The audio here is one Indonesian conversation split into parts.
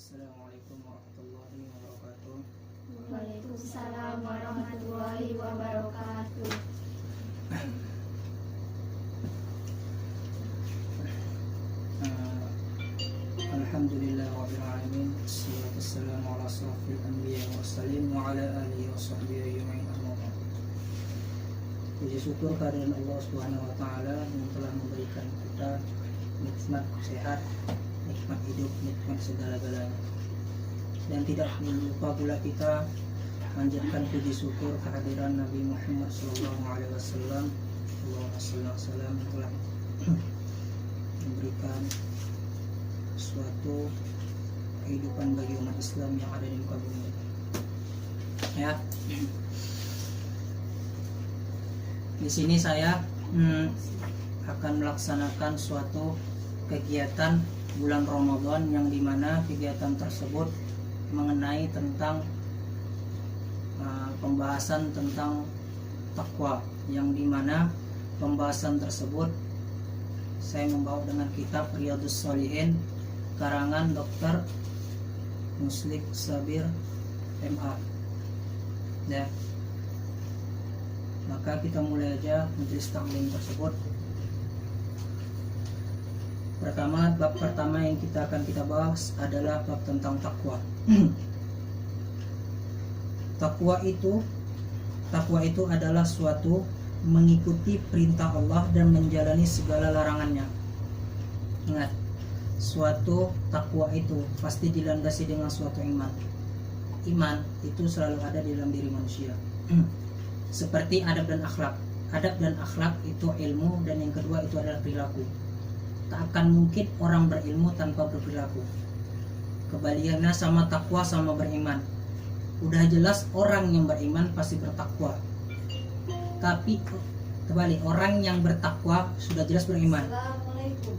Assalamualaikum warahmatullahi wabarakatuh. Waalaikumsalam warahmatullahi wabarakatuh. Alhamdulillah rabbil alamin. Wassalatu wassalamu ala asrofil anbiya wa mursalin wa ala alihi wa sahbihi ajma'in. Amma ba'd. Puji syukur kehadiran Allah Subhanahu wa taala yang telah memberikan kita nikmat sehat, nikmat hidup, nikmat segala-galanya. Dan tidak lupa pula kita panjatkan puji syukur kehadiran Nabi Muhammad SAW. Allahumma sallam yang telah memberikan suatu kehidupan bagi umat Islam yang ada di muka bumi. Ya. Di sini saya akan melaksanakan suatu kegiatan bulan Ramadan yang dimana kegiatan tersebut mengenai tentang pembahasan tentang takwa, yang dimana pembahasan tersebut saya membawa dengan kitab Riyadhus Shalihin karangan Dr. Muslik Sabir MA. Ya. Maka kita mulai aja majelis taklim tersebut. Bab pertama yang kita bahas adalah bab tentang takwa. Takwa itu adalah suatu mengikuti perintah Allah dan menjalani segala larangannya. Ingat, suatu takwa itu pasti dilandasi dengan suatu iman. Iman itu selalu ada di dalam diri manusia. Seperti adab dan akhlak. Adab dan akhlak itu ilmu, dan yang kedua itu adalah perilaku. Tak akan mungkin orang berilmu tanpa berperilaku. Kebalikannya sama takwa sama beriman. Udah jelas orang yang beriman pasti bertakwa. Tapi kembali, orang yang bertakwa sudah jelas beriman. Assalamualaikum.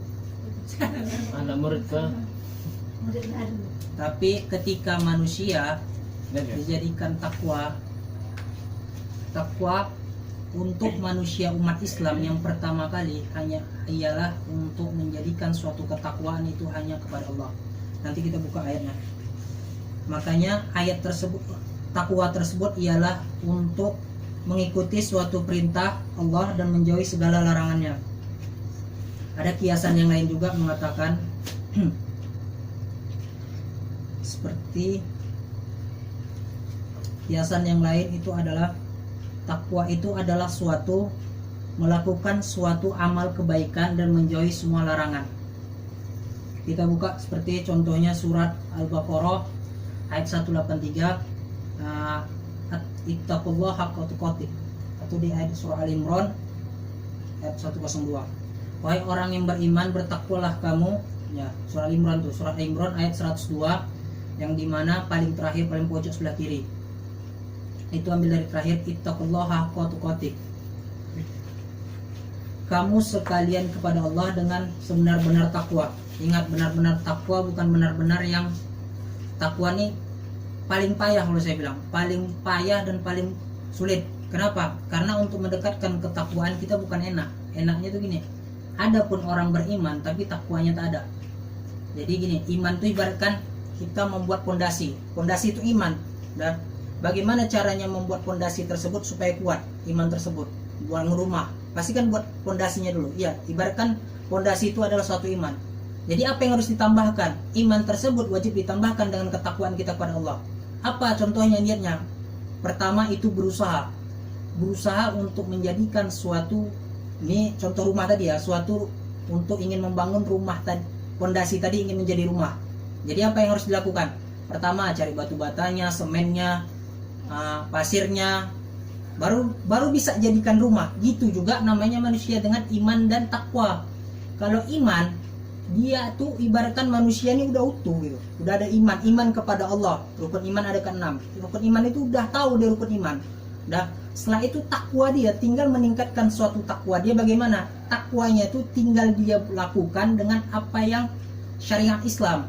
Anak murid ke? Tapi ketika manusia dijadikan takwa untuk manusia umat Islam yang pertama kali ialah untuk menjadikan suatu ketakwaan itu hanya kepada Allah. Nanti kita buka ayatnya. Makanya ayat tersebut, takwa tersebut ialah untuk mengikuti suatu perintah Allah dan menjauhi segala larangannya. Ada kiasan yang lain juga mengatakan seperti kiasan yang lain itu adalah takwa itu adalah suatu melakukan suatu amal kebaikan dan menjauhi semua larangan. Kita buka seperti contohnya surat Al-Baqarah ayat 183, ittaqullaha haqqa tuqatih, atau di ayat surah Al-Imran ayat 102. Wahai orang yang beriman, bertakwalah kamu. Ya, surah Al-Imran tuh, surah Al-Imran ayat 102, yang dimana paling terakhir, paling pojok sebelah kiri. Itu ambil dari terakhir, ittaqullaha haqqa tuqatih. Kamu sekalian kepada Allah dengan sebenar-benar takwa. Ingat, benar-benar takwa, bukan benar-benar yang takwa nih paling payah. Kalau saya bilang paling payah dan paling sulit. Kenapa? Karena untuk mendekatkan ketakwaan kita bukan enak. Enaknya tuh gini, adapun orang beriman tapi takwanya tak ada. Jadi gini, iman tuh ibaratkan kita membuat pondasi. Pondasi itu iman. Dan bagaimana caranya membuat pondasi tersebut supaya kuat iman tersebut? Buat rumah, pasti kan buat pondasinya dulu. Iya, ibaratkan pondasi itu adalah suatu iman. Jadi apa yang harus ditambahkan? Iman tersebut wajib ditambahkan dengan ketakwaan kita kepada Allah. Apa contohnya niatnya? Pertama itu berusaha untuk menjadikan suatu, ini contoh rumah tadi ya, suatu untuk ingin membangun rumah tadi, pondasi tadi ingin menjadi rumah. Jadi apa yang harus dilakukan? Pertama cari batu batanya, semennya, pasirnya, baru bisa jadikan rumah. Gitu juga namanya manusia dengan iman dan takwa. Kalau iman, dia tuh ibaratkan manusia ini udah utuh gitu. Udah ada iman kepada Allah. Rukun iman ada ke-6. Rukun iman itu udah tahu dia rukun iman. Setelah itu takwa dia, tinggal meningkatkan suatu takwa dia. Bagaimana? Takwanya itu tinggal dia lakukan dengan apa yang syariat Islam.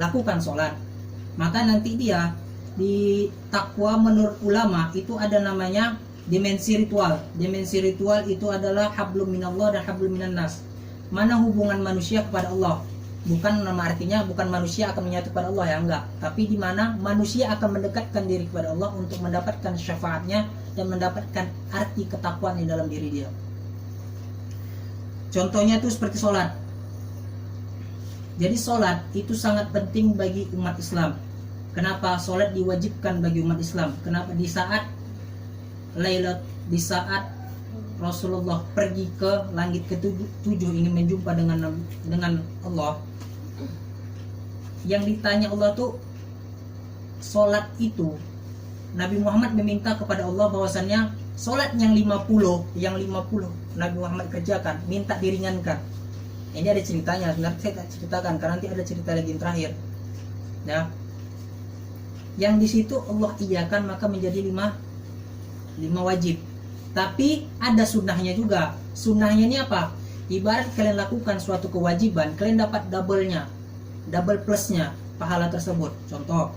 Lakukan sholat. Maka nanti dia di takwa menurut ulama itu ada namanya dimensi ritual. Dimensi ritual itu adalah hablum minallah dan hablum minan nas. Mana hubungan manusia kepada Allah? bukan nama artinya bukan manusia akan menyatu kepada Allah ya, enggak, tapi di mana manusia akan mendekatkan diri kepada Allah untuk mendapatkan syafaatnya dan mendapatkan arti ketakwaan di dalam diri dia. Contohnya itu seperti sholat. Jadi sholat itu sangat penting bagi umat Islam. Kenapa sholat diwajibkan bagi umat Islam? Kenapa di saat di saat Rasulullah pergi ke langit ke-7 ingin menjumpa dengan Allah, yang ditanya Allah tuh sholat itu, Nabi Muhammad meminta kepada Allah bahwasannya sholat yang 50 Nabi Muhammad kerjakan, minta diringankan. Ini ada ceritanya, sebenarnya saya tak ceritakan karena nanti ada cerita lagi yang terakhir. Nah, yang di situ Allah iyakan maka menjadi 5 wajib. Tapi ada sunnahnya juga. Sunnahnya ini apa? Ibarat kalian lakukan suatu kewajiban, kalian dapat double plusnya pahala tersebut. Contoh,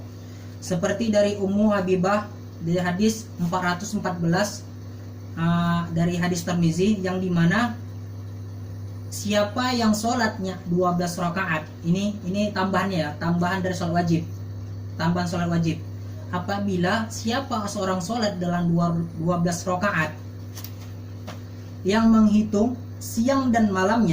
seperti dari Ummu Habibah di hadis 414 dari hadis Tirmizi, yang dimana siapa yang sholatnya 12 rakaat, ini tambahannya ya, tambahan dari sholat wajib, tambahan sholat wajib. Apabila siapa seorang sholat dalam 12 rakaat yang menghitung siang dan malam,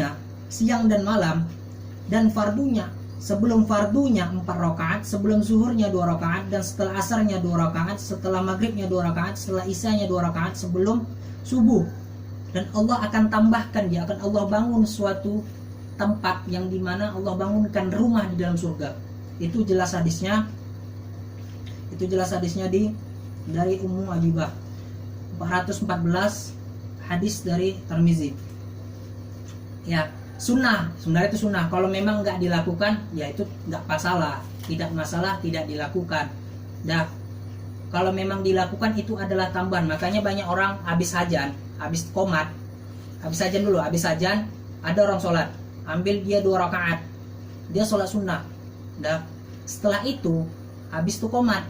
dan fardunya, sebelum fardunya 4 rakaat, sebelum zuhurnya 2 rakaat, dan setelah asarnya 2 rakaat, setelah maghribnya 2 rakaat, setelah isyanya 2 rakaat, sebelum subuh. Dan Allah akan tambahkan, dia akan Allah bangun suatu tempat yang dimana Allah bangunkan rumah di dalam surga. Itu jelas hadisnya dari Ummu Habibah 414 hadis dari Tirmizi. Ya, sunnah itu sunnah. Kalau memang nggak dilakukan, ya itu nggak masalah, tidak dilakukan. Dah, kalau memang dilakukan itu adalah tambahan. Makanya banyak orang habis sajan dulu, ada orang sholat, ambil dia 2 rakaat, dia sholat sunnah. Dah, setelah itu habis itu qomat,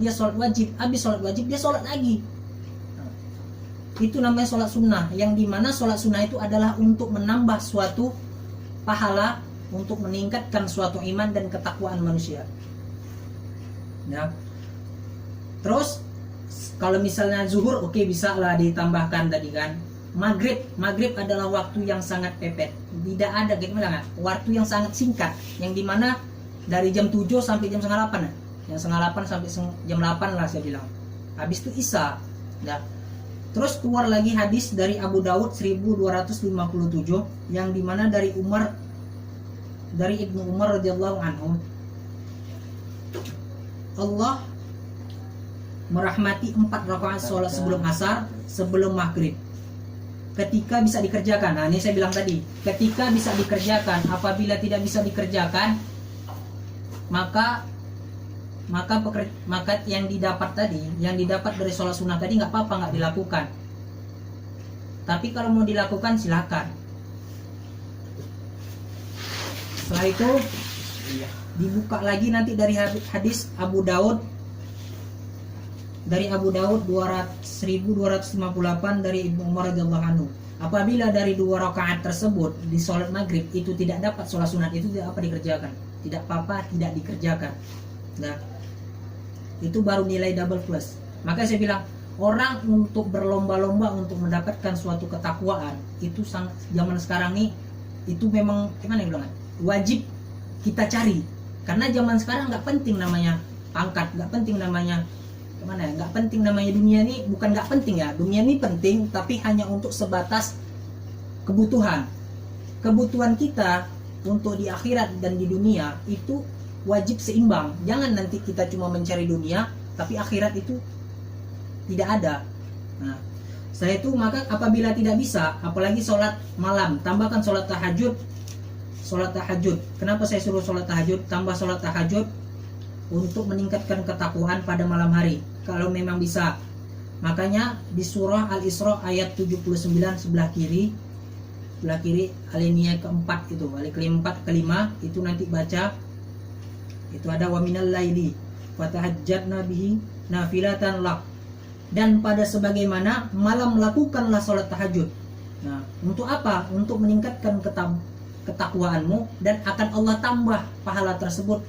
dia sholat wajib, habis sholat wajib dia sholat lagi. Itu namanya sholat sunnah, yang dimana sholat sunnah itu adalah untuk menambah suatu pahala, untuk meningkatkan suatu iman dan ketakwaan manusia. Ya. Terus kalau misalnya zuhur, oke, bisa lah ditambahkan tadi kan. Maghrib adalah waktu yang sangat pepet, tidak ada gimana, waktu yang sangat singkat, yang dimana dari jam 7 sampai jam setengah 8, yang setengah 8 sampai jam 8 lah saya bilang. Habis itu isya. Nah, terus keluar lagi hadis dari Abu Dawud 1257, yang dimana dari Ibnu Umar radhiyallahu anhu, Allah merahmati 4 rakaat sholat sebelum asar, sebelum maghrib, ketika bisa dikerjakan. Nah, ini saya bilang tadi, ketika bisa dikerjakan. Apabila tidak bisa dikerjakan, maka yang didapat dari sholat sunnah tadi nggak apa-apa, nggak dilakukan. Tapi kalau mau dilakukan silakan. Setelah itu dibuka lagi nanti dari hadis Abu Daud, dari Abu Daud 1258 dari Ibnu Umar radhiyallahu anhu. Apabila dari 2 rakaat tersebut di sholat maghrib itu tidak dapat sholat sunat, itu tidak apa dikerjakan, tidak apa-apa, tidak dikerjakan. Nah, itu baru nilai double plus. Maka saya bilang, orang untuk berlomba-lomba untuk mendapatkan suatu ketakwaan itu zaman sekarang nih, itu memang gimana ya bilang, wajib kita cari. Karena zaman sekarang nggak penting namanya pangkat, nggak penting namanya gimana ya, nggak penting namanya dunia ini, bukan nggak penting ya, dunia ini penting, tapi hanya untuk sebatas kebutuhan kita untuk di akhirat dan di dunia itu wajib seimbang. Jangan nanti kita cuma mencari dunia tapi akhirat itu tidak ada. Nah, setelah itu maka apabila tidak bisa, apalagi sholat malam, tambahkan sholat tahajud. Kenapa saya suruh sholat tahajud? Tambah sholat tahajud untuk meningkatkan ketakwaan pada malam hari, kalau memang bisa. Makanya di surah Al-Isra ayat 79 sebelah kiri alinea keempat itu, alif keempat kelima itu nanti baca, itu ada wa minal laili fatahajjadna bihi nafilatan lak, dan pada sebagaimana malam lakukanlah sholat tahajud. Nah, untuk apa? Untuk meningkatkan ketakwaanmu dan akan Allah tambah pahala tersebut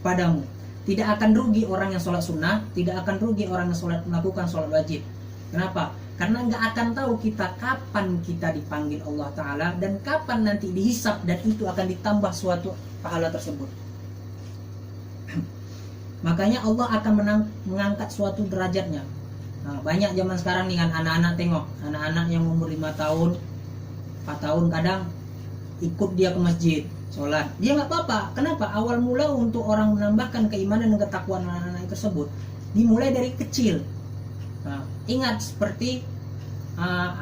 padamu. Tidak akan rugi orang yang sholat sunnah, tidak akan rugi orang yang melakukan sholat wajib. Kenapa? Karena nggak akan tahu kita kapan kita dipanggil Allah Ta'ala dan kapan nanti dihisap, dan itu akan ditambah suatu pahala tersebut. Makanya Allah akan mengangkat suatu derajatnya. Nah, banyak zaman sekarang nih kan anak-anak, tengok anak-anak yang umur 5 tahun 4 tahun kadang ikut dia ke masjid sholat, dia nggak apa-apa. Kenapa? Awal mula untuk orang menambahkan keimanan dan ketakwaan anak-anak tersebut dimulai dari kecil. Nah, ingat seperti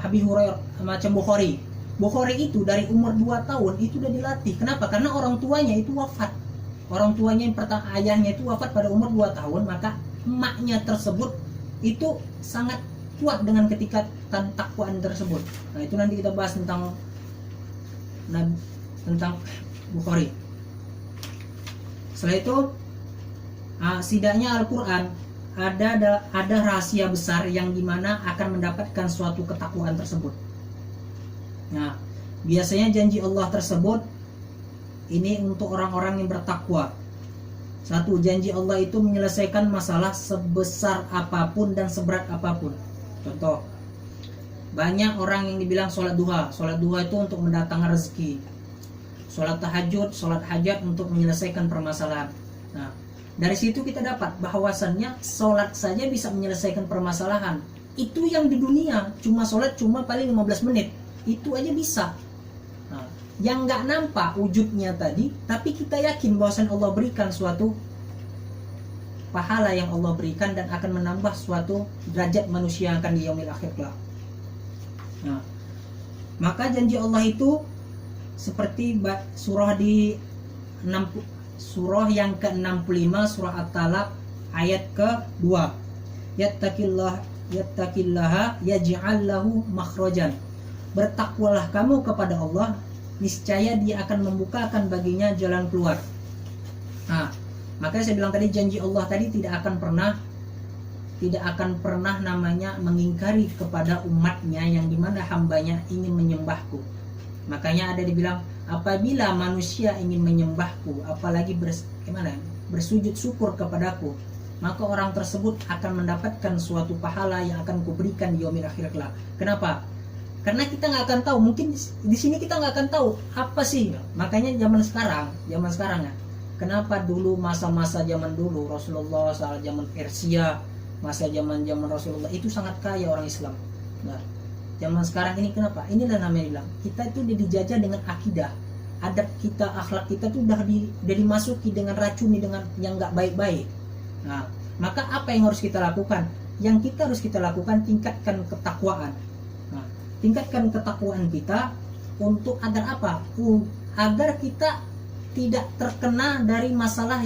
Abi Hurairah macam Bukhari itu dari umur 2 tahun itu udah dilatih. Kenapa? Karena orang tuanya itu wafat. Orang tuanya yang pertama, ayahnya itu wafat pada umur 2 tahun, maka emaknya tersebut itu sangat kuat dengan ketikatan takwaan tersebut. Nah, itu nanti kita bahas tentang Bukhari. Setelah itu setidaknya Al-Quran ada rahasia besar yang dimana akan mendapatkan suatu ketakwaan tersebut. Nah, biasanya janji Allah tersebut ini untuk orang-orang yang bertakwa. Satu, janji Allah itu menyelesaikan masalah sebesar apapun dan seberat apapun. Contoh, banyak orang yang dibilang sholat duha. Sholat duha itu untuk mendatangkan rezeki. Sholat tahajud, sholat hajat untuk menyelesaikan permasalahan. Nah, dari situ kita dapat bahwasannya sholat saja bisa menyelesaikan permasalahan. Itu yang di dunia cuma sholat cuma paling 15 menit. Itu aja bisa. Nah, yang nggak nampak wujudnya tadi, tapi kita yakin bahwasan Allah berikan suatu pahala yang Allah berikan dan akan menambah suatu derajat manusia yang akan di yaumil akhir kelak. Nah, maka janji Allah itu seperti surah surah yang ke-65 surah At-Talaq ayat ke-2. Yattaqillaha yaj'al lahu makhrajan. Bertakwalah kamu kepada Allah, niscaya Dia akan membukakan baginya jalan keluar. Nah, makanya saya bilang tadi janji Allah tadi tidak akan pernah namanya mengingkari kepada umatnya yang dimana hambanya ingin menyembahku. Makanya ada dibilang apabila manusia ingin menyembahku, apalagi bersujud syukur kepadaku, maka orang tersebut akan mendapatkan suatu pahala yang akan kuberikan di yaumil akhir kelak. Kenapa? Karena kita nggak akan tahu, mungkin di sini kita nggak akan tahu apa sih. Makanya zaman sekarang ya. Kenapa dulu masa-masa zaman dulu Rasulullah saat zaman Persia, masa zaman Rasulullah itu sangat kaya orang Islam. Nah, zaman sekarang ini kenapa? Inilah namanya bilang kita itu dijajah dengan akidah, adab kita, akhlak kita tuh udah dimasuki dengan racuni dengan yang nggak baik-baik. Nah, maka apa yang harus kita lakukan? Yang kita harus kita lakukan tingkatkan ketakwaan. Nah, tingkatkan ketakwaan kita untuk agar apa? Agar kita tidak terkena dari masalah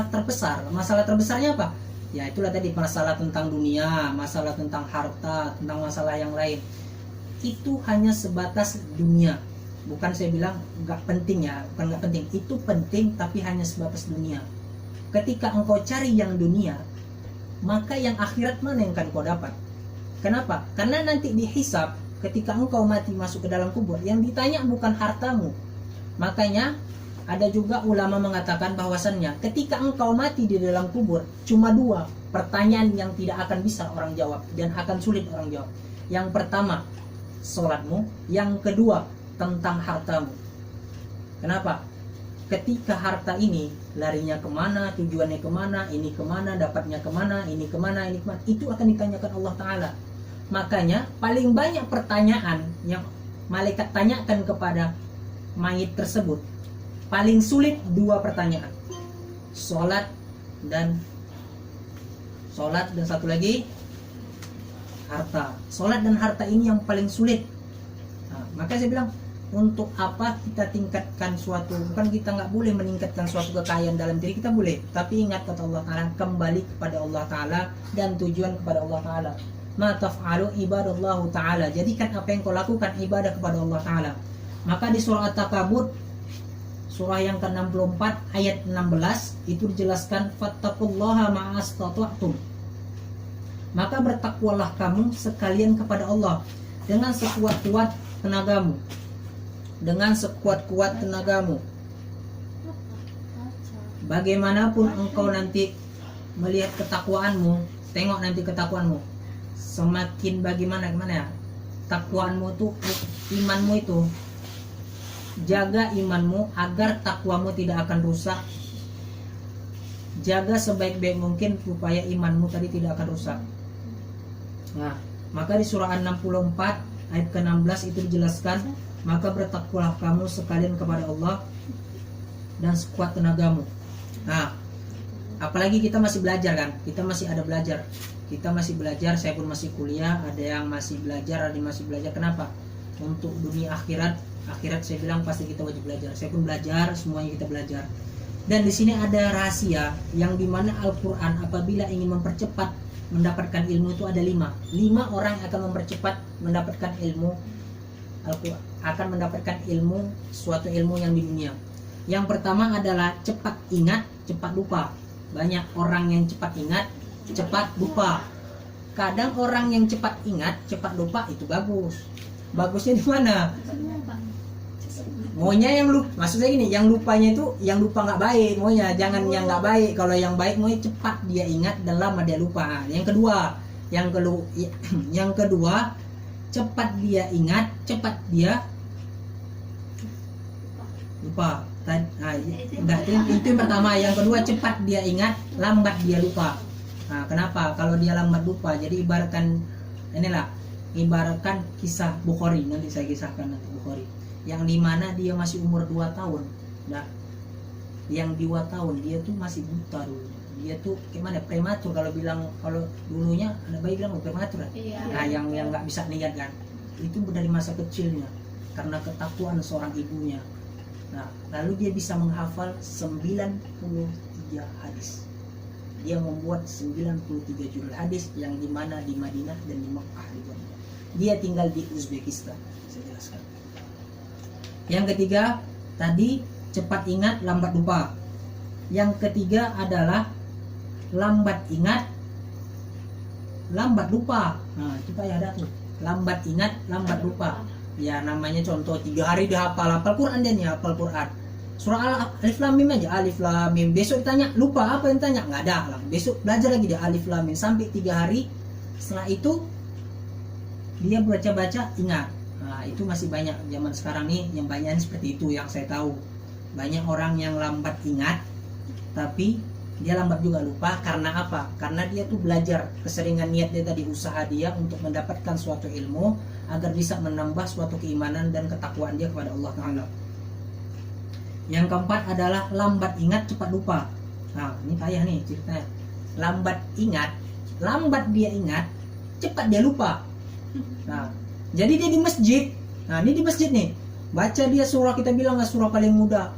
terbesar. Masalah terbesarnya apa? Ya itulah tadi masalah tentang dunia, masalah tentang harta, tentang masalah yang lain. Itu hanya sebatas dunia. Bukan saya bilang nggak penting ya, bukan nggak penting. Itu penting tapi hanya sebatas dunia. Ketika engkau cari yang dunia, maka yang akhirat mana yang akan kau dapat? Kenapa? Karena nanti dihisab ketika engkau mati masuk ke dalam kubur, yang ditanya bukan hartamu. Makanya ada juga ulama mengatakan bahwasannya ketika engkau mati di dalam kubur, cuma 2 pertanyaan yang tidak akan bisa orang jawab dan akan sulit orang jawab. Yang pertama, sholatmu. Yang kedua, tentang hartamu. Kenapa? Ketika harta ini larinya kemana, tujuannya kemana, ini kemana, dapatnya kemana, ini kemana, ini kemana, itu akan ditanyakan Allah Ta'ala. Makanya paling banyak pertanyaan yang malaikat tanyakan kepada mayit tersebut, paling sulit 2 pertanyaan, sholat dan satu lagi harta. Sholat dan harta ini yang paling sulit. Nah, maka saya bilang untuk apa kita tingkatkan suatu, bukan kita nggak boleh meningkatkan suatu kekayaan dalam diri kita, boleh, tapi ingat kata Allah Ta'ala, kembali kepada Allah Ta'ala dan tujuan kepada Allah Ta'ala. Ma taf'alu ibadallahu Ta'ala, jadikan apa yang kau lakukan ibadah kepada Allah Ta'ala. Maka di surah At-Takabur surah yang ke-64 ayat 16 itu dijelaskan fattaqullaha ma'astata'tum. Maka bertakwalah kamu sekalian kepada Allah dengan sekuat-kuat tenagamu. dengan sekuat-kuat tenagamu. Bagaimanapun engkau nanti melihat ketakwaanmu, tengok nanti ketakwaanmu, semakin bagaimana ya takwaanmu tuh, imanmu itu, jaga imanmu agar takwamu tidak akan rusak. Jaga sebaik-baik mungkin supaya imanmu tadi tidak akan rusak. Nah, maka di surah An-64 ayat ke-16 itu dijelaskan, maka bertakwalah kamu sekalian kepada Allah dan sekuat tenagamu. Nah, apalagi kita masih belajar kan, kita masih ada belajar, kita masih belajar, saya pun masih kuliah, ada yang masih belajar, ada yang masih belajar. Kenapa? Untuk dunia akhirat saya bilang pasti kita wajib belajar. Saya pun belajar, semuanya kita belajar. Dan di sini ada rahasia yang dimana Al-Quran apabila ingin mempercepat mendapatkan ilmu itu ada 5 orang yang akan mempercepat mendapatkan ilmu. Al-Quran akan mendapatkan ilmu, suatu ilmu yang di dunia. Yang pertama adalah cepat ingat, cepat lupa. Banyak orang yang cepat ingat, cepat lupa. Kadang orang yang cepat ingat, cepat lupa itu bagus. Bagusnya di mana? Maunya yang lupa, maksudnya gini, yang lupanya itu yang lupa nggak baik, maunya jangan yang nggak baik. Kalau yang baik maunya cepat dia ingat dan lama dia lupa. Yang kedua, cepat dia ingat, cepat dia lupa. Nah, itu yang pertama. Yang kedua, cepat dia ingat, lambat dia lupa. Nah, kenapa? Kalau dia lambat lupa, jadi ibaratkan kisah Bukhari, nanti saya kisahkan nanti Bukhari, yang dimana dia masih umur 2 tahun. Nah, yang 2 tahun dia tuh masih buta dulu. Dia tuh gimana? Prematur, kalau dulunya anak bayi bilang prematur. Iya. Nah, yang nggak bisa lihat kan, itu dari masa kecilnya karena ketakwaan seorang ibunya. Nah, lalu dia bisa menghafal 93 hadis. Dia membuat 93 judul hadis yang dimana di Madinah dan di Mekah dibuatnya. Dia tinggal di Uzbekistan. Saya jelaskan. Yang ketiga tadi cepat ingat, lambat lupa. Yang ketiga adalah lambat ingat, lambat lupa. Nah, itu Pak ya ada tuh. Lambat ingat, lambat lupa. Ya namanya contoh 3 hari dia hafal Quran, dia nih hafal Quran. Surah Alif Lam Mim aja, Alif Lam Mim. Besok ditanya, lupa apa yang tanya? Nggak ada lah. Besok belajar lagi dia Alif Lam Mim sampai 3 hari. Setelah itu dia baca-baca ingat. Nah, itu masih banyak zaman sekarang nih yang banyak seperti itu yang saya tahu. Banyak orang yang lambat ingat tapi dia lambat juga lupa. Karena apa? Karena dia tuh belajar, keseringan niat dia tadi, usaha dia untuk mendapatkan suatu ilmu agar bisa menambah suatu keimanan dan ketakwaan dia kepada Allah Ta'ala. Yang keempat adalah lambat ingat, cepat lupa. Nah, ini kayak nih ceritanya. Lambat ingat, lambat dia ingat, cepat dia lupa. Nah, jadi dia di masjid. Nah, ini di masjid nih. Baca dia surah, kita bilang nggak surah paling mudah.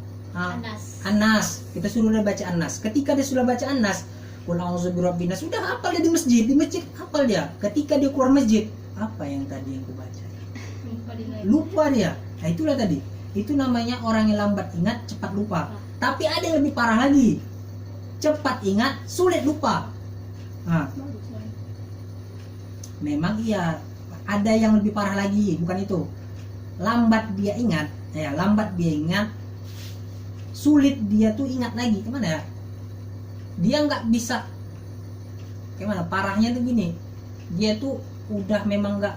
An-Nas. Kita suruh dia baca An-Nas. Ketika dia sudah baca An-Nas, qul a'udzu birabbinas, sudah hafal dia di masjid. Di masjid hafal dia. Ketika dia keluar masjid, apa yang tadi yang kubaca? Lupa dia. Nah, itulah tadi. Itu namanya orang yang lambat ingat, cepat lupa. Tapi ada yang lebih parah lagi. Cepat ingat, sulit lupa. Nah, memang iya. Ada yang lebih parah lagi, bukan itu. Lambat dia ingat, sulit dia tuh ingat lagi. Gimana ya? Dia nggak bisa. Gimana? Parahnya tuh gini. Dia tuh udah memang nggak.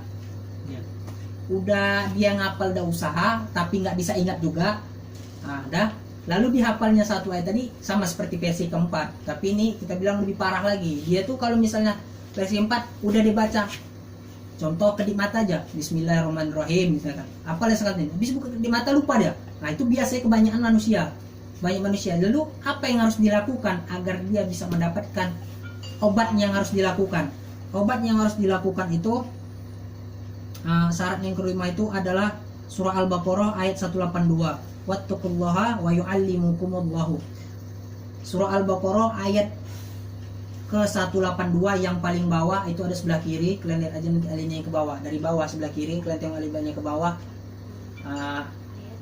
Udah dia ngapal, udah usaha, tapi nggak bisa ingat juga. Nah, dah. Lalu dihafalnya satu ayat tadi sama seperti versi keempat. Tapi ini kita bilang lebih parah lagi. Dia tuh kalau misalnya versi 4 udah dibaca. Contoh kedip mata aja, Bismillahirrahmanirrahim misalkan. Apalah sekali ini. Habis buka kedip mata lupa dia. Nah, itu biasanya kebanyakan manusia. Banyak manusia. Lalu apa yang harus dilakukan agar dia bisa mendapatkan obat yang harus dilakukan? Obat yang harus dilakukan itu syarat yang kelima itu adalah surah Al-Baqarah ayat 182. Wattaqullaha wa yu'allimukumullahu. Surah Al-Baqarah ayat ke 182 yang paling bawah itu ada sebelah kiri. Kalian lihat aja nanti alinea ke bawah. Dari bawah sebelah kiri kalian tengok alinea ke bawah.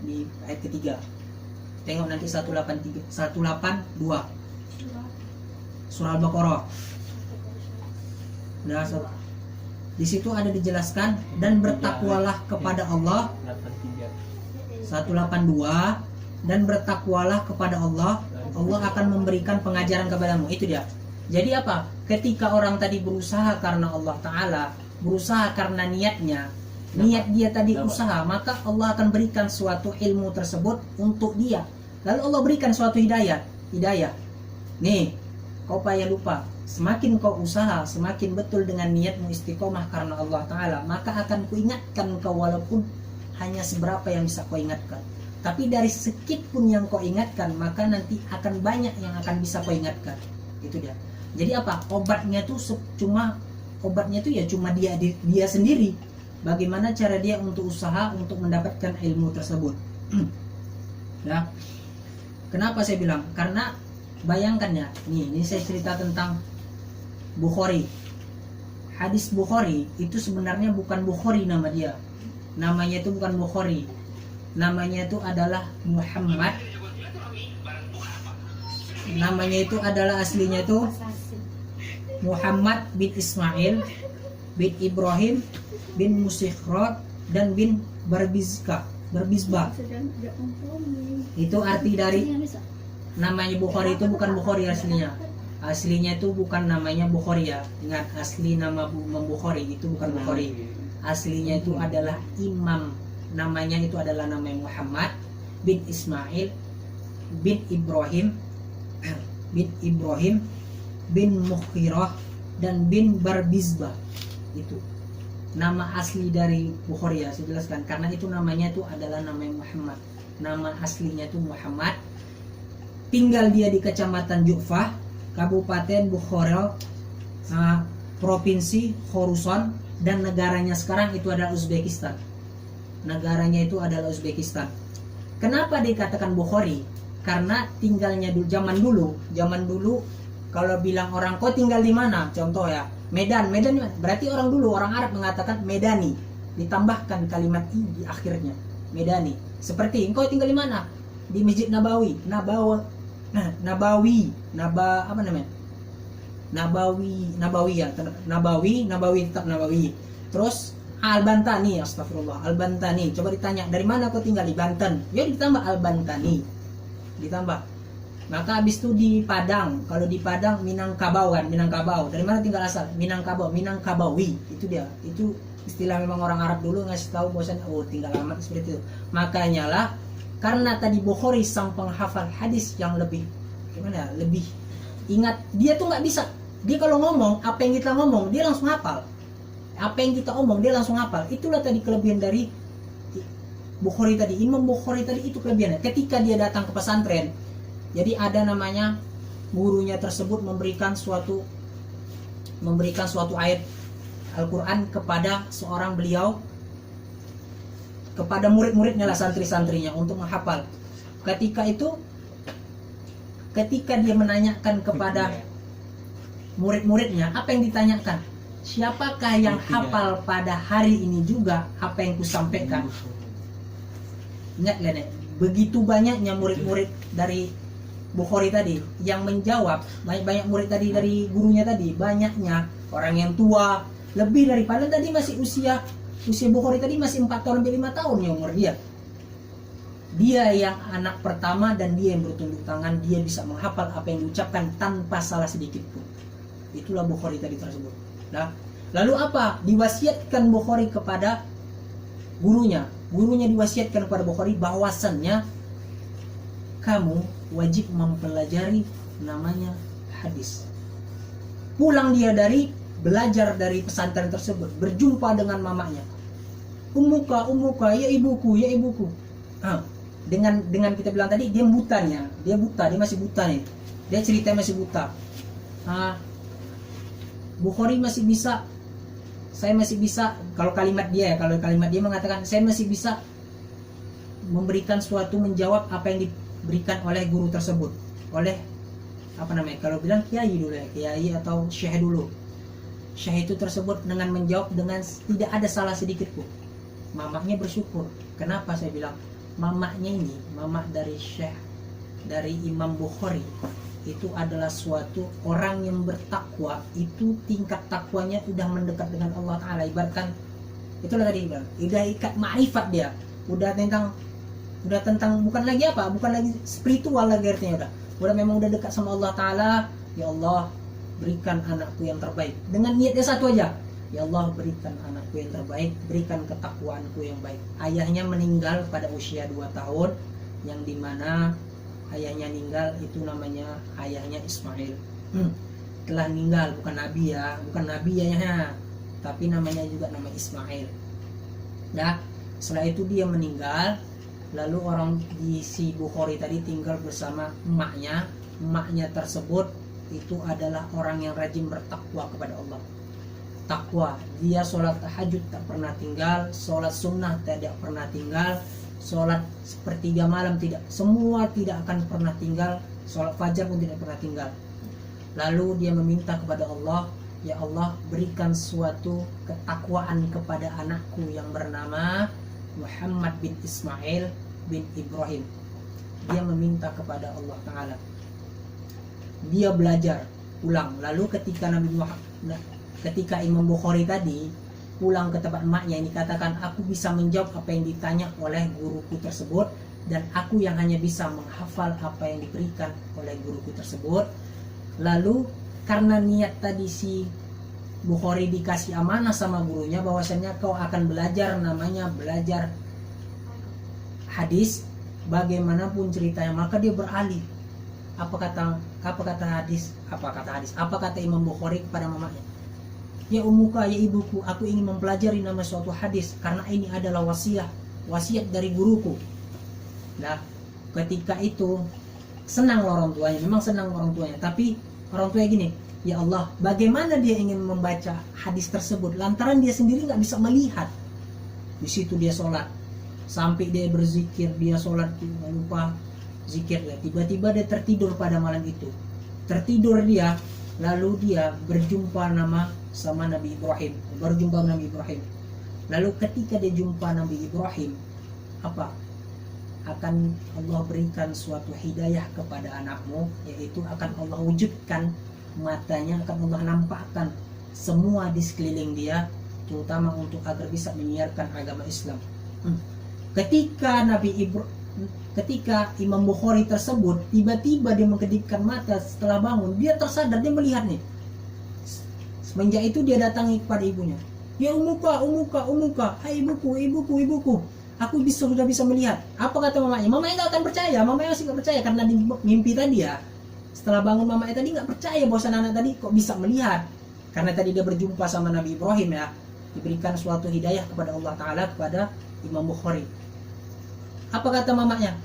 Di ayat ketiga. Tengok nanti 182. Surah Al-Baqarah. Nah, di situ ada dijelaskan dan bertakwalah kepada Allah. 182, dan bertakwalah kepada Allah, Allah akan memberikan pengajaran kepadamu. Itu dia. Jadi apa? Ketika orang tadi berusaha karena Allah Ta'ala, berusaha karena niatnya, niat dia tadi usaha, maka Allah akan berikan suatu ilmu tersebut untuk dia. Lalu Allah berikan suatu hidayah. Nih, kau payah lupa. Semakin kau usaha, semakin betul dengan niatmu istiqomah karena Allah Ta'ala, maka akan kuingatkan kau walaupun hanya seberapa yang bisa kau ingatkan. Tapi dari sedikit pun yang kau ingatkan, maka nanti akan banyak yang akan bisa kau ingatkan. Itu dia. Jadi apa? Obatnya tuh cuma dia sendiri. Bagaimana cara dia untuk usaha untuk mendapatkan ilmu tersebut. Ya. Kenapa saya bilang? Karena bayangkan ya, ini saya cerita tentang Bukhari. Hadis Bukhari itu sebenarnya bukan Bukhari nama dia. Namanya itu bukan Bukhari. Namanya itu adalah Muhammad. Namanya itu adalah aslinya itu Muhammad bin Ismail bin Ibrahim bin Musikhrot dan bin Barbizbah. Itu arti dari namanya Bukhari itu bukan Bukhari aslinya. Aslinya itu bukan namanya Bukhari ya. Ingat, asli nama Bukhari itu bukan Bukhari. Aslinya itu adalah imam. Namanya itu adalah namanya Muhammad bin Ismail bin Ibrahim bin Mukhirah dan bin Barbizbah. Itu nama asli dari Bukhari ya, saya jelaskan. Karena itu namanya itu adalah namanya Muhammad. Nama aslinya itu Muhammad. Tinggal dia di Kecamatan Ju'fah, Kabupaten Bukhara, Provinsi Khorasan, dan negaranya sekarang itu adalah Uzbekistan. Negaranya itu adalah Uzbekistan. Kenapa dikatakan Bukhari? Karena tinggalnya zaman dulu kalau bilang orang kau tinggal di mana, contoh ya Medan, berarti orang dulu, orang Arab mengatakan Medani, ditambahkan kalimat i di akhirnya, Medani. Seperti engkau tinggal di mana? Di Masjid Nabawi, Nabawi tetap Nabawi. Terus Al-Bantani, astagfirullah, Al-Bantani. Coba ditanya, dari mana kau tinggal? Di Banten. Ya ditambah Al-Bantani. Ditambah. Maka habis itu di Padang. Kalau di Padang Minangkabau kan, Minangkabau. Dari mana tinggal asal? Minangkabau, Minangkabawi. Itu dia. Itu istilah memang orang Arab dulu ngasih tahu bahwasannya oh tinggal alamat seperti itu. Makanya lah karena tadi Bukhari sang penghafal hadis yang lebih gimana? Lebih ingat. Dia tuh nggak bisa. Dia kalau ngomong apa yang kita ngomong dia langsung hafal. Apa yang kita omong dia langsung hafal. Itulah tadi kelebihan dari Bukhari tadi. Imam Bukhari tadi itu kelebihannya. Ketika dia datang ke pesantren, jadi ada namanya gurunya tersebut memberikan suatu ayat Al-Quran kepada seorang beliau, kepada murid-muridnya lah, santri-santrinya untuk menghafal. Ketika dia menanyakan kepada murid-muridnya, apa yang ditanyakan? Siapakah yang hafal pada hari ini juga apa yang kusampaikan? Ingat gak nih? Begitu banyaknya murid-murid dari Bukhari tadi yang menjawab, banyak murid tadi dari gurunya tadi, banyaknya orang yang tua, lebih daripada tadi masih usia Bukhari tadi masih 4 tahun sampai 5 tahun ya umur dia. Dia yang anak pertama dan dia yang bertunduk tangan, dia bisa menghafal apa yang diucapkan tanpa salah sedikit pun. Itulah Bukhari tadi tersebut. Nah, lalu apa? Diwasiatkan Bukhari kepada gurunya. Gurunya diwasiatkan kepada Bukhari bahwasannya kamu wajib mempelajari namanya hadis. Pulang dia belajar dari pesantren tersebut, berjumpa dengan mamanya. Ummuka, ya ibuku. Dengan kita bilang tadi dia butanya, dia masih buta nih. Dia cerita masih buta. Bukhari saya masih bisa kalau kalimat dia mengatakan saya masih bisa memberikan suatu, menjawab apa yang diberikan oleh guru tersebut, oleh kalau bilang kiai dulu ya, kiai atau syekh dulu. Syekh itu tersebut dengan menjawab dengan tidak ada salah sedikit pun. Mamaknya bersyukur. Kenapa saya bilang mamaknya ini, mamak dari syekh, dari Imam Bukhari, itu adalah suatu orang yang bertakwa. Itu tingkat takwanya udah mendekat dengan Allah Ta'ala. Ibaratkan itulah tadi bilang, udah ikat ma'rifat dia, udah tentang Udah tentang bukan lagi apa? Bukan lagi spiritual lagi artinya udah memang udah dekat sama Allah Taala. Ya Allah, berikan anakku yang terbaik. Dengan niatnya satu aja. Ya Allah, berikan anakku yang terbaik, berikan ketakwaanku yang baik. Ayahnya meninggal pada usia 2 tahun, yang dimana ayahnya meninggal itu namanya ayahnya Ismail. Telah meninggal, bukan nabi ya, bukan nabi ya, tapi namanya juga nama Ismail. Nah, setelah itu dia meninggal. Lalu orang di si Bukhari tadi tinggal bersama emaknya. Emaknya tersebut itu adalah orang yang rajin bertakwa kepada Allah. Takwa, dia sholat tahajud tak pernah tinggal, sholat sunnah tidak pernah tinggal, sholat sepertiga malam tidak, semua tidak akan pernah tinggal, sholat fajar pun tidak pernah tinggal. Lalu dia meminta kepada Allah, ya Allah, berikan suatu ketakwaan kepada anakku yang bernama Muhammad bin Ismail bin Ibrahim. Dia meminta kepada Allah Ta'ala. Dia belajar pulang. Lalu ketika Imam Bukhari tadi pulang ke tempat emaknya, ini katakan, aku bisa menjawab apa yang ditanya oleh guruku tersebut, dan aku yang hanya bisa menghafal apa yang diberikan oleh guruku tersebut. Lalu karena niat tadi si Bukhari dikasih amanah sama gurunya bahwasanya kau akan belajar, namanya belajar hadis bagaimanapun ceritanya, maka dia beralih. Apa kata Imam Bukhari kepada mamanya? Ya umuka, ya ibuku, aku ingin mempelajari nama suatu hadis karena ini adalah wasiat dari guruku. Nah, ketika itu senang orang tuanya, memang senang orang tuanya, tapi orang tuanya gini, ya Allah, bagaimana dia ingin membaca hadis tersebut lantaran dia sendiri nggak bisa melihat. Di situ dia sholat, sampai dia berzikir, dia sholat nggak lupa zikir. Tiba-tiba dia tertidur pada malam itu. Tertidur dia, lalu dia berjumpa sama Nabi Ibrahim. Lalu ketika dia jumpa Nabi Ibrahim, apa? Akan Allah berikan suatu hidayah kepada anakmu, yaitu akan Allah wujudkan matanya, akan Allah nampakkan semua di sekeliling dia, terutama untuk agar bisa menyiarkan agama Islam. Ketika Imam Bukhari tersebut tiba-tiba dia mengkedipkan mata setelah bangun, dia tersadar, dia melihat nih. Semenjak itu dia datangi kepada ibunya. Ya umuka, hai ibuku, aku sudah bisa melihat. Apa kata mamanya? Mamanya nggak akan percaya, mamanya masih nggak percaya karena di mimpi tadi ya. Setelah bangun mamanya tadi nggak percaya bahwa anak tadi kok bisa melihat, karena tadi dia berjumpa sama Nabi Ibrahim ya, diberikan suatu hidayah kepada Allah Taala kepada Imam Bukhari. Apa kata mamanya?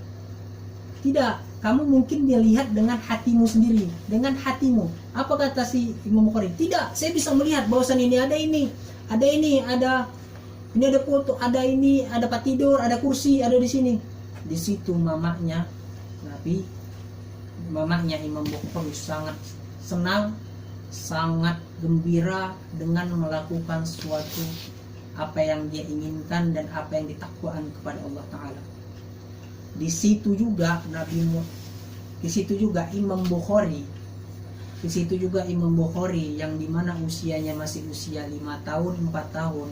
Tidak, kamu mungkin dia lihat dengan hatimu sendiri, dengan hatimu. Apa kata si Imam Bukhari? Tidak, saya bisa melihat bahwasan ini ada foto, ada tempat tidur, ada kursi, ada di sini. Di situ mamanya Imam Bukhari sangat senang, sangat gembira dengan melakukan suatu apa yang dia inginkan dan apa yang ditakwaan kepada Allah Ta'ala. Di situ juga Imam Bukhari yang dimana usianya masih usia 5 tahun, 4 tahun,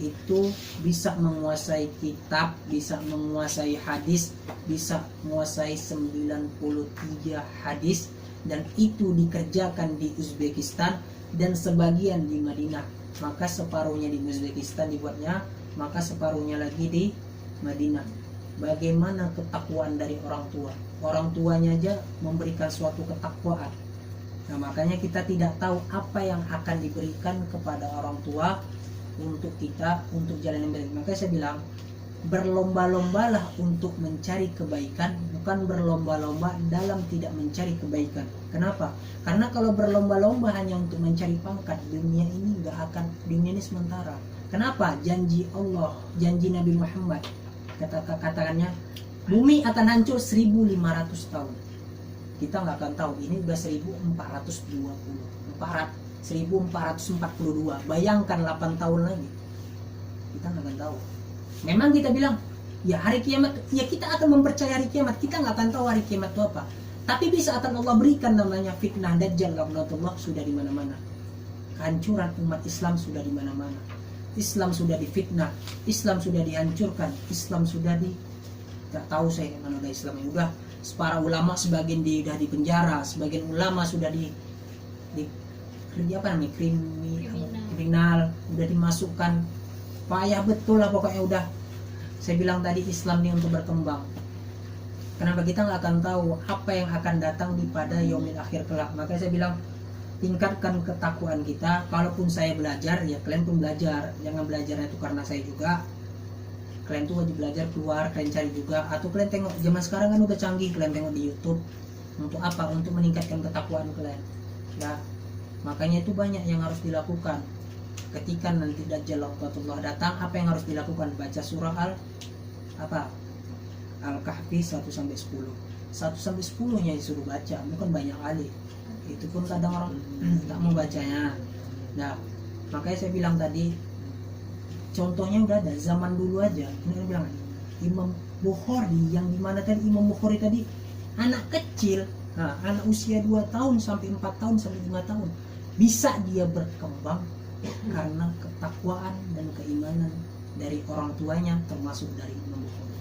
itu bisa menguasai kitab, bisa menguasai hadis, bisa menguasai 93 hadis, dan itu dikerjakan di Uzbekistan dan sebagian di Madinah. Maka separuhnya di Uzbekistan dibuatnya, maka separuhnya lagi di Madinah. Bagaimana ketakwaan dari orang tua? Orang tuanya aja memberikan suatu ketakwaan. Nah, makanya kita tidak tahu apa yang akan diberikan kepada orang tua untuk kita, untuk jalan yang baik. Makanya saya bilang, berlomba-lombalah untuk mencari kebaikan, bukan berlomba-lomba dalam tidak mencari kebaikan. Kenapa? Karena kalau berlomba-lomba hanya untuk mencari pangkat, dunia ini dunia ini sementara. Kenapa? Janji Allah, janji Nabi Muhammad, katakannya bumi akan hancur 1500 tahun. Kita nggak akan tahu, ini udah 1442. Bayangkan 8 tahun lagi, kita nggak akan tahu. Memang kita bilang ya hari kiamat, ya kita akan mempercayai hari kiamat, kita nggak akan tahu hari kiamat itu apa. Tapi bisa akan Allah berikan namanya fitnah dajjal, laknatullah, sudah di mana-mana. Kehancuran umat Islam sudah di mana-mana. Islam sudah difitnah, Islam sudah dihancurkan, Islam sudah tak tahu saya mana udah Islam ya udah. Para ulama sebagian udah di penjara, sebagian ulama sudah di apa namanya kriminal, udah dimasukkan, payah betul lah pokoknya udah. Saya bilang tadi Islam ini untuk berkembang. Kenapa kita nggak akan tahu apa yang akan datang di pada yaumil akhir kelak. Makanya saya bilang tingkatkan ketakwaan kita. Kalaupun saya belajar, ya kalian pun belajar. Jangan belajarnya itu karena saya juga. Kalian tuh wajib belajar, keluar, kalian cari juga. Atau kalian tengok, zaman sekarang kan udah canggih, kalian tengok di YouTube. Untuk apa? Untuk meningkatkan ketakwaan kalian. Nah, makanya itu banyak yang harus dilakukan. Ketika nanti Dajjal Waqtullah datang, apa yang harus dilakukan? Baca surah Al-Kahfi 1-10. 1-10 nya disuruh baca, bukan banyak kali. Itu pun kadang orang tak mau bacanya. Nah, makanya saya bilang tadi, contohnya udah ada zaman dulu aja. Ini bilang Imam Bukhari, yang dimana tadi Imam Bukhari tadi anak kecil, anak usia 2 tahun sampai 4 tahun sampai 5 tahun bisa dia berkembang karena ketakwaan dan keimanan dari orang tuanya, termasuk dari Imam Bukhari.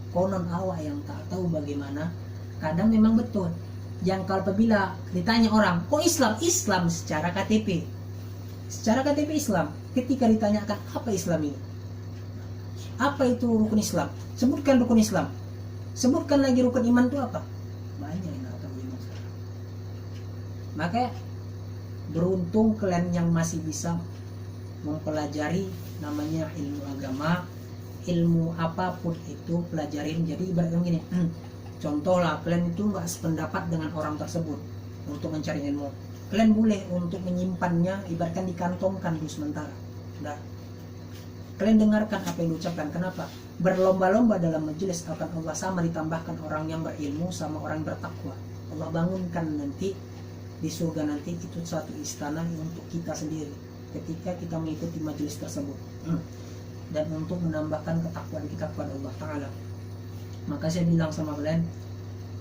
Konon awak yang tak tahu bagaimana, kadang memang betul. Yang kalau apabila ditanya orang, kok Islam secara KTP Islam. Ketika ditanyakan apa Islam ini, apa itu rukun Islam, sebutkan rukun Islam, sebutkan lagi rukun iman itu apa, banyak yang tak tahu iman sekarang. Maka beruntung kalian yang masih bisa mempelajari namanya ilmu agama, ilmu apapun itu pelajarin. Jadi ibaratnya gini, contoh lah, kalian itu nggak sependapat dengan orang tersebut untuk mencari ilmu, kalian boleh untuk menyimpannya, ibaratkan dikantongkan dulu sementara. Nah, kalian dengarkan apa yang diucapkan. Kenapa? Berlomba-lomba dalam majelis akan Allah sama ditambahkan orang yang berilmu sama orang bertakwa. Allah bangunkan nanti di surga nanti itu satu istana untuk kita sendiri ketika kita mengikuti majelis tersebut. Dan untuk menambahkan ketakwaan kita kepada Allah Ta'ala. Maka saya bilang sama kalian,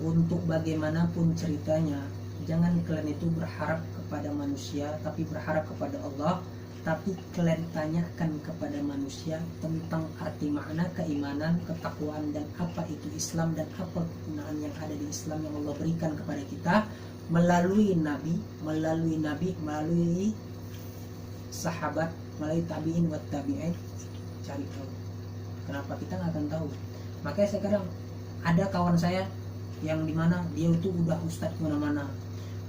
untuk bagaimanapun ceritanya, jangan kalian itu berharap kepada manusia, tapi berharap kepada Allah. Tapi kalian tanyakan kepada manusia tentang arti makna keimanan, ketakwaan, dan apa itu Islam, dan apa kegunaan yang ada di Islam yang Allah berikan kepada kita melalui Nabi, melalui sahabat, melalui tabi'in wa tabi'in. Cari tahu. Kenapa kita nggak akan tahu? Makanya sekarang ada kawan saya yang dimana dia itu udah ustadz kemana-mana,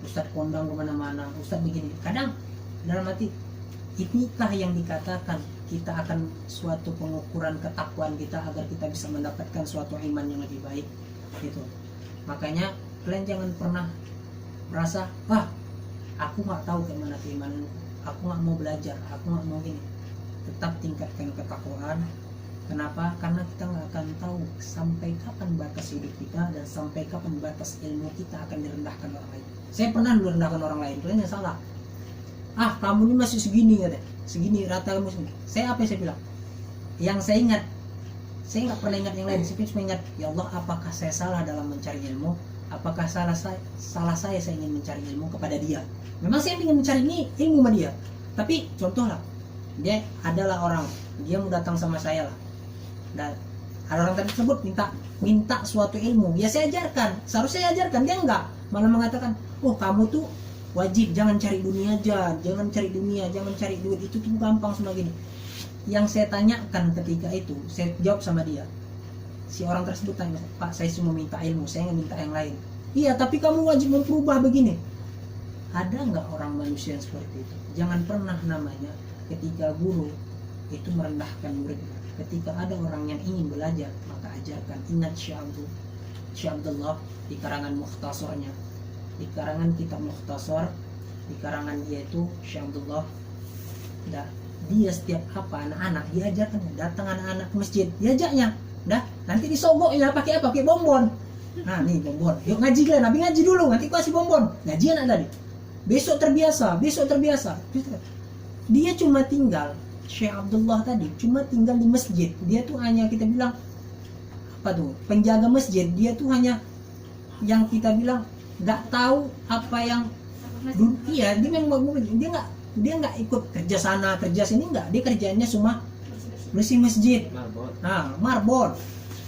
ustadz kondang kemana-mana, ustadz begini. Kadang dalam hati, inilah yang dikatakan kita akan suatu pengukuran ketakwaan kita agar kita bisa mendapatkan suatu iman yang lebih baik. Gitu. Makanya kalian jangan pernah merasa, aku nggak tahu gimana keimanan, aku nggak mau belajar, aku nggak mau gini. Tetap tingkatkan ketakwaan. Kenapa? Karena kita nggak akan tahu sampai kapan batas hidup kita dan sampai kapan batas ilmu kita akan direndahkan orang lain. Saya pernah direndahkan orang lain, kalian yang salah. Kamu ini masih segini, segini rata kamu segini. Saya apa yang saya bilang? Yang saya ingat, saya nggak pernah ingat yang lain. Saya cuma ingat, ya Allah, apakah saya salah dalam mencari ilmu? Apakah salah saya ingin mencari ilmu kepada dia? Memang saya ingin mencari ilmu sama dia. Tapi contoh lah, dia adalah orang, dia mau datang sama saya lah, dan ada orang tersebut minta suatu ilmu, ya saya ajarkan, seharusnya saya ajarkan. Dia enggak, malah mengatakan, kamu tuh wajib jangan cari dunia aja, jangan cari duit, itu tuh gampang semua gini. Yang saya tanyakan ketika itu, saya jawab sama dia, si orang tersebut tanya, Pak, saya cuma minta ilmu, saya nggak minta yang lain. Iya, tapi kamu wajib memperubah begini. Ada nggak orang manusia yang seperti itu? Jangan pernah namanya ketika guru itu merendahkan muridnya. Ketika ada orang yang ingin belajar, maka ajarkan. Ingat Syekh Abdullah di karangan Mukhtasornya, di karangan kitab Mukhtasor, di karangan dia itu Syekh Abdullah, dia setiap anak-anak diajarkan, datang anak-anak ke masjid, diajaknya, nanti disogoknya pakai apa? Pakai bonbon. Nih bonbon, yuk ngaji kalian, nabi ngaji dulu, nanti kasih bonbon. Ngaji anak tadi, besok terbiasa. Dia cuma tinggal, Syekh Abdullah tadi cuma tinggal di masjid. Dia tuh hanya, kita bilang penjaga masjid. Dia tuh hanya yang kita bilang nggak tahu apa yang dia memang dia nggak ikut kerja sana kerja sini, nggak. Dia kerjanya cuma bersih masjid, marbot.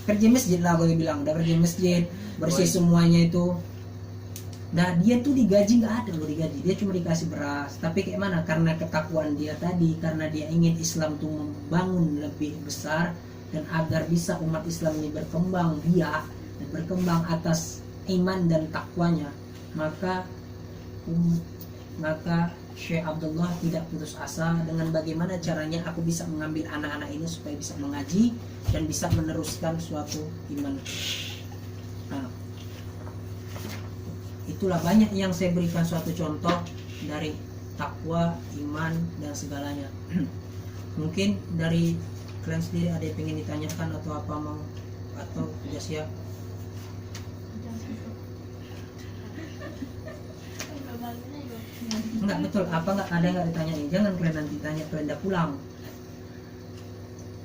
kerja masjid lah gue bilang, udah kerja masjid, bersih semuanya itu. Nah dia tuh digaji nggak ada loh, digaji, dia cuma dikasih beras. Tapi kayak mana, karena ketakwaan dia tadi, karena dia ingin Islam tuh membangun lebih besar dan agar bisa umat Islam ini berkembang biak dan berkembang atas iman dan takwanya, maka Syekh Abdullah tidak putus asa dengan bagaimana caranya aku bisa mengambil anak-anak ini supaya bisa mengaji dan bisa meneruskan suatu iman. Nah, itulah banyak yang saya berikan suatu contoh dari takwa, iman dan segalanya. Mungkin dari kalian sendiri ada yang pengen ditanyakan atau apa mau, atau sudah siap? Enggak, betul, apa enggak ada yang enggak ditanyain? Jangan kalian nanti tanya kalian udah pulang.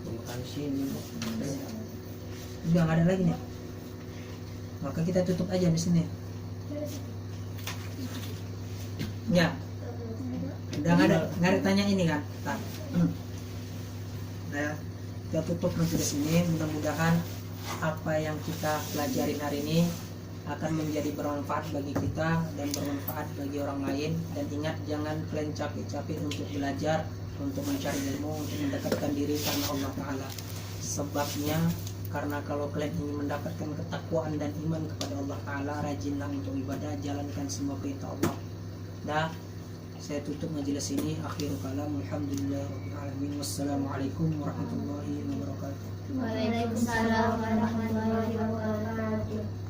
Bukan sini. Udah nggak ada lagi nih. Maka kita tutup aja di sini. Ya. Udah nggak ada tanya ini kan? Nah, nah, kita tutup nanti di sini. Mudah-mudahan apa yang kita pelajari hari ini akan menjadi bermanfaat bagi kita dan bermanfaat bagi orang lain. Dan ingat, jangan kalian capek-capek untuk belajar, untuk mencari ilmu, untuk mendekatkan diri karena Allah Ta'ala. Sebabnya karena kalau kalian ingin mendapatkan ketakwaan dan iman kepada Allah Ta'ala, rajinlah untuk ibadah, jalankan semua perintah Allah. Dah, saya tutup majelis ini. Akhirul kalam, alhamdulillahirabbil alamin. Wassalamualaikum warahmatullahi wabarakatuh. Waalaikumsalam warahmatullahi wabarakatuh.